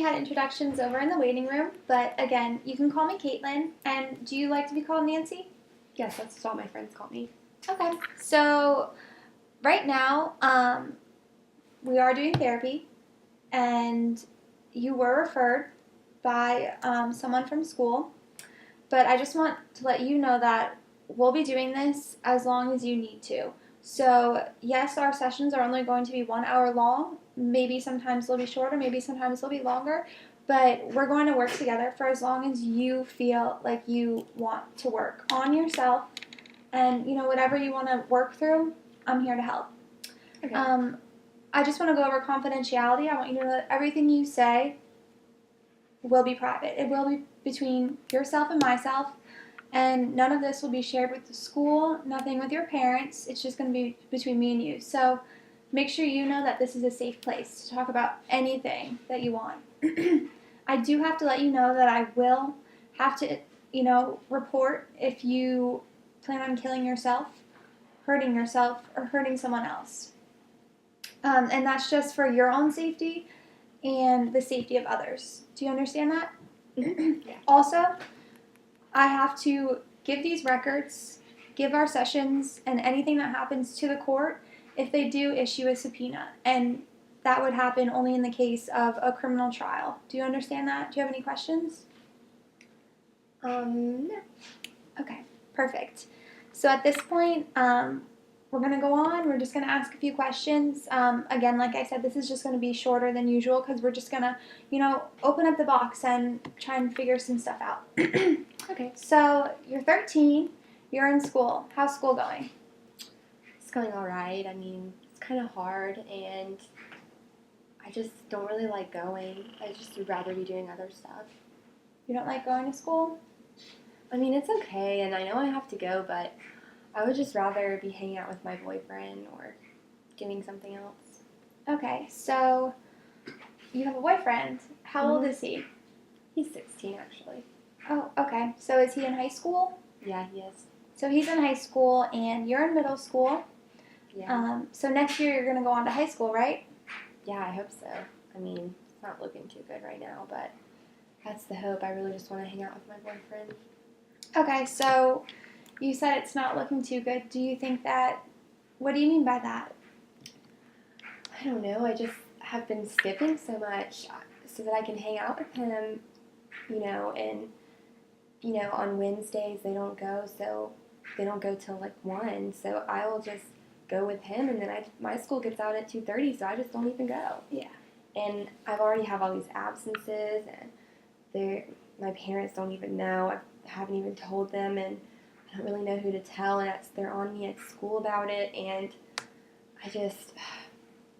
had introductions over in the waiting room, but again, you can call me Kaitlin. And do you like to be called Nancy? Yes, that's what all my friends call me. Okay. So right now, we are doing therapy, and you were referred by someone from school. But I just want to let you know that we'll be doing this as long as you need to. So, yes, our sessions are only going to be 1 hour long. Maybe sometimes they'll be shorter, maybe sometimes they'll be longer. But we're going to work together for as long as you feel like you want to work on yourself. And, whatever you want to work through, I'm here to help. Okay. I just want to go over confidentiality. I want you to know that everything you say will be private. It will be between yourself and myself. And none of this will be shared with the school, nothing with your parents. It's just going to be between me and you. So make sure you know that this is a safe place to talk about anything that you want. I do have to let you know that I will have to, report if you plan on killing yourself, or hurting someone else. And that's just for your own safety and the safety of others. Do you understand that? Yeah. Also, I have to give these records, give our sessions, and anything that happens to the court if they do issue a subpoena. And that would happen only in the case of a criminal trial. Do you understand that? Do you have any questions? No. Okay, perfect. So at this point, we're going to go on. We're just going to ask a few questions. Again, like I said, this is just going to be shorter than usual because we're just going to, open up the box and try and figure some stuff out. Okay. So you're 13. You're in school. How's school going? It's going all right. I mean, it's kind of hard, and I just don't really like going. I just would rather be doing other stuff. You don't like going to school? I mean, it's okay, and I know I have to go, but I would just rather be hanging out with my boyfriend or doing something else. Okay, so you have a boyfriend. How old is he? He's 16, actually. Oh, okay. So is he in high school? Yeah, he is. So he's in high school and you're in middle school. Yeah. So next year you're going to go on to high school, right? Yeah, I hope so. I mean, it's not looking too good right now, but that's the hope. I really just want to hang out with my boyfriend. Okay, so you said it's not looking too good. Do you think that, what do you mean by that? I don't know. I just have been skipping so much so that I can hang out with him, and, on Wednesdays they don't go till like 1, so I will just go with him, and then my school gets out at 2:30, so I just don't even go. Yeah. And I've already have all these absences, and my parents don't even know. I haven't even told them, and I don't really know who to tell, and they're on me at school about it, and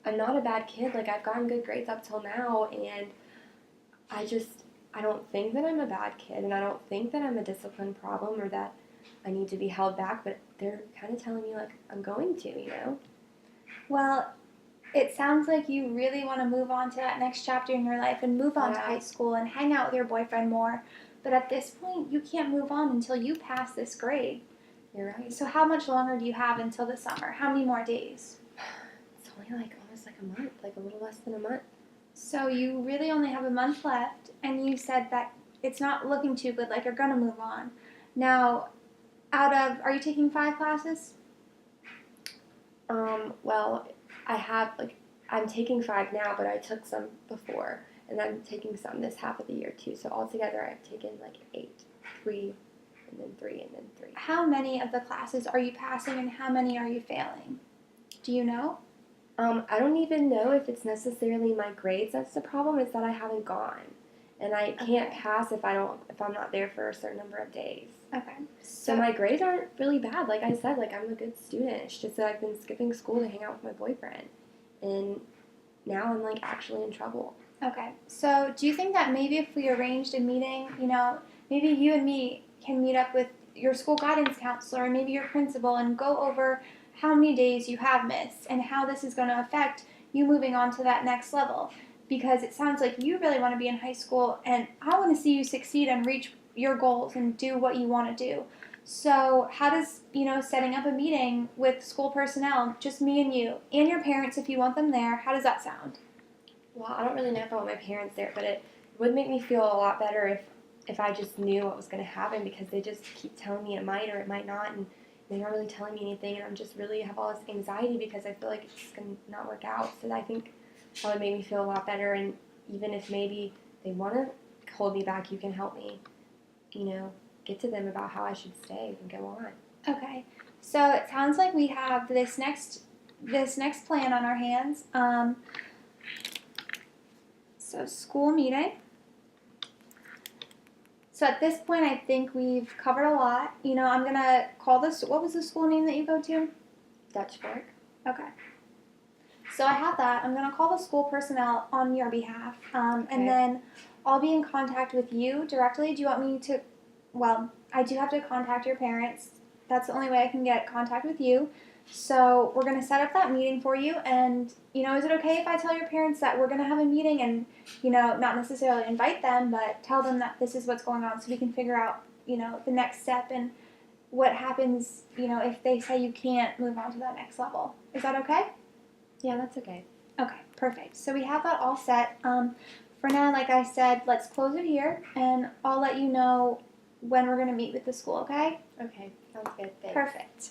I'm not a bad kid. Like, I've gotten good grades up till now, and I don't think that I'm a bad kid, and I don't think that I'm a discipline problem or that I need to be held back, but they're kind of telling me, like, I'm going to. Well, it sounds like you really want to move on to that next chapter in your life and move on to high school and hang out with your boyfriend more. But at this point, you can't move on until you pass this grade. You're right. So how much longer do you have until the summer? How many more days? It's only almost like a month, like a little less than a month. So you really only have a month left, and you said that it's not looking too good, like you're going to move on. Now, are you taking 5 classes? Well, I'm taking 5 now, but I took some before, and I'm taking some this half of the year too. So altogether, I've taken like 8, 3, and then 3, and then 3. How many of the classes are you passing, and how many are you failing? Do you know? I don't even know if it's necessarily my grades that's the problem. It's that I haven't gone, and I can't pass if I'm not there for a certain number of days. Okay. So my grades aren't really bad. Like I said, like I'm a good student. It's just that I've been skipping school to hang out with my boyfriend, and now I'm like actually in trouble. Okay. So do you think that maybe if we arranged a meeting, maybe you and me can meet up with your school guidance counselor and maybe your principal and go over how many days you have missed and how this is going to affect you moving on to that next level? Because it sounds like you really want to be in high school, and I want to see you succeed and reach your goals and do what you want to do. So how does, setting up a meeting with school personnel, just me and you, and your parents if you want them there, how does that sound? Well, I don't really know if I want my parents there, but it would make me feel a lot better if I just knew what was going to happen, because they just keep telling me it might or it might not, and they're not really telling me anything, and I'm just really have all this anxiety because I feel like it's just going to not work out. So I think that would make me feel a lot better, and even if maybe they want to hold me back, you can help me, get to them about how I should stay and go on. Okay. So it sounds like we have this next plan on our hands. So school meeting. So at this point, I think we've covered a lot. I'm gonna call this. What was the school name that you go to? Dutch Fork. Okay. So I have that. I'm gonna call the school personnel on your behalf, Okay. and then I'll be in contact with you directly. Do you want me to? Well, I do have to contact your parents. That's the only way I can get contact with you. So we're gonna set up that meeting for you, and is it okay if I tell your parents that we're gonna have a meeting and not necessarily invite them, but tell them that this is what's going on, so we can figure out the next step and what happens if they say you can't move on to that next level. Is that okay? Yeah, that's okay. Okay, perfect. So we have that all set. For now, like I said, let's close it here, and I'll let you know when we're gonna meet with the school. Okay? Okay, sounds good. Thanks. Perfect.